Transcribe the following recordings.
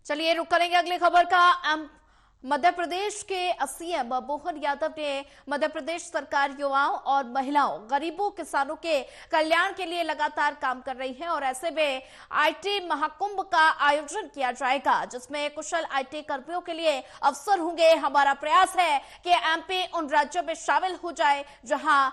चलिए रुक करेंगे अगली खबर का। मध्य प्रदेश के सीएम मोहन यादव ने मध्य प्रदेश सरकार युवाओं और महिलाओं, गरीबों, किसानों के कल्याण के लिए लगातार काम कर रही है और ऐसे में आईटी महाकुंभ का आयोजन किया जाएगा, जिसमें कुशल आईटी कर्मियों के लिए अवसर होंगे। हमारा प्रयास है कि एमपी उन राज्यों में शामिल हो जाए जहां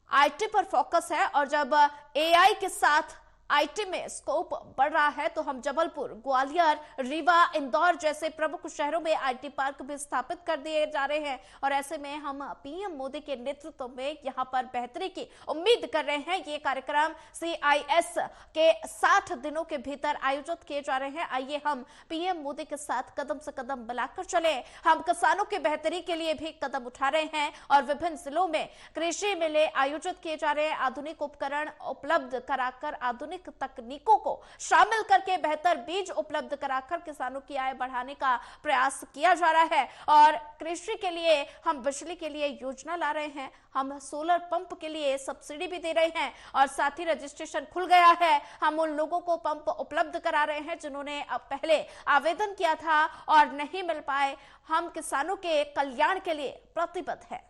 आईटी पर फोकस है, और जब एआई के साथ आईटी में स्कोप बढ़ रहा है तो हम जबलपुर, ग्वालियर, रीवा, इंदौर जैसे प्रमुख शहरों में आईटी पार्क भी स्थापित कर दिए जा रहे हैं। और ऐसे में हम पीएम मोदी के नेतृत्व में यहां पर बेहतरी की उम्मीद कर रहे हैं। ये कार्यक्रम सीआईएस के 60 दिनों के भीतर आयोजित किए जा रहे हैं। आइए हम पीएम मोदी के साथ कदम से कदम मिलाकर चले। हम किसानों की बेहतरी के लिए भी कदम उठा रहे हैं और विभिन्न जिलों में कृषि मेले आयोजित किए जा रहे हैं। आधुनिक उपकरण उपलब्ध कराकर, आधुनिक तकनीकों को शामिल करके बेहतर बीज उपलब्ध कराकर किसानों की आय बढ़ाने का प्रयास किया जा रहा है। और कृषि के लिए हम बिजली के लिए योजना ला रहे हैं, हम सोलर पंप के लिए सब्सिडी भी दे रहे हैं और साथ ही रजिस्ट्रेशन खुल गया है। हम उन लोगों को पंप उपलब्ध करा रहे हैं जिन्होंने अब पहले आवेदन किया था और नहीं मिल पाए। हम किसानों के कल्याण के लिए प्रतिबद्ध हैं।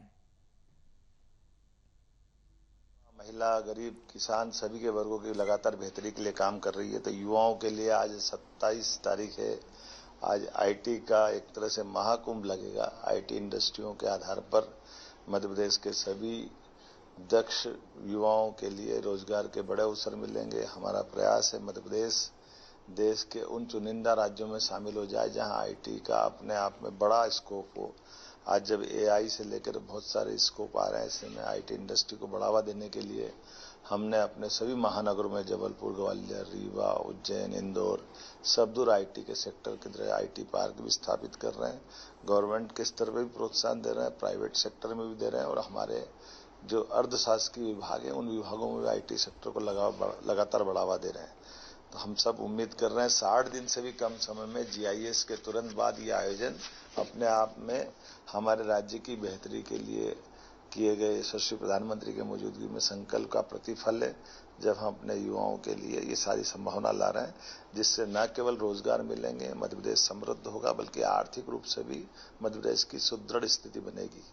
महिला, गरीब, किसान सभी के वर्गों की लगातार बेहतरी के लिए काम कर रही है। तो युवाओं के लिए आज 27 तारीख है। आज आईटी का एक तरह से महाकुंभ लगेगा। आईटी इंडस्ट्रियों के आधार पर मध्य प्रदेश के सभी दक्ष युवाओं के लिए रोजगार के बड़े अवसर मिलेंगे। हमारा प्रयास है मध्य प्रदेश देश के उन चुनिंदा राज्यों में शामिल हो जाए जहां आईटी का अपने आप में बड़ा स्कोप हो। आज जब एआई से लेकर बहुत सारे स्कोप आ रहे हैं, ऐसे में आईटी इंडस्ट्री को बढ़ावा देने के लिए हमने अपने सभी महानगरों में जबलपुर, ग्वालियर, रीवा, उज्जैन, इंदौर सब दूर आईटी के सेक्टर की तरह आईटी पार्क भी स्थापित कर रहे हैं। गवर्नमेंट के स्तर पर भी प्रोत्साहन दे रहे हैं, प्राइवेट सेक्टर में भी दे रहे हैं और हमारे जो अर्धशासकीय विभाग हैं उन विभागों में भी आईटी सेक्टर को लगातार बढ़ावा दे रहे हैं। तो हम सब उम्मीद कर रहे हैं 60 दिन से भी कम समय में जीआईएस के तुरंत बाद ये आयोजन अपने आप में हमारे राज्य की बेहतरी के लिए किए गए यशस्वी प्रधानमंत्री की मौजूदगी में संकल्प का प्रतिफल है। जब हम अपने युवाओं के लिए ये सारी संभावना ला रहे हैं, जिससे न केवल रोजगार मिलेंगे, मध्य प्रदेश समृद्ध होगा, बल्कि आर्थिक रूप से भी मध्य प्रदेश की सुदृढ़ स्थिति बनेगी।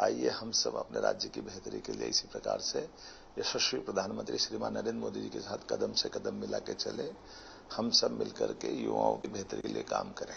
आइए हम सब अपने राज्य की बेहतरी के लिए इसी प्रकार से यशस्वी प्रधानमंत्री श्रीमान नरेंद्र मोदी जी के साथ कदम से कदम मिला के चले। हम सब मिलकर के युवाओं की बेहतरी के लिए काम करें।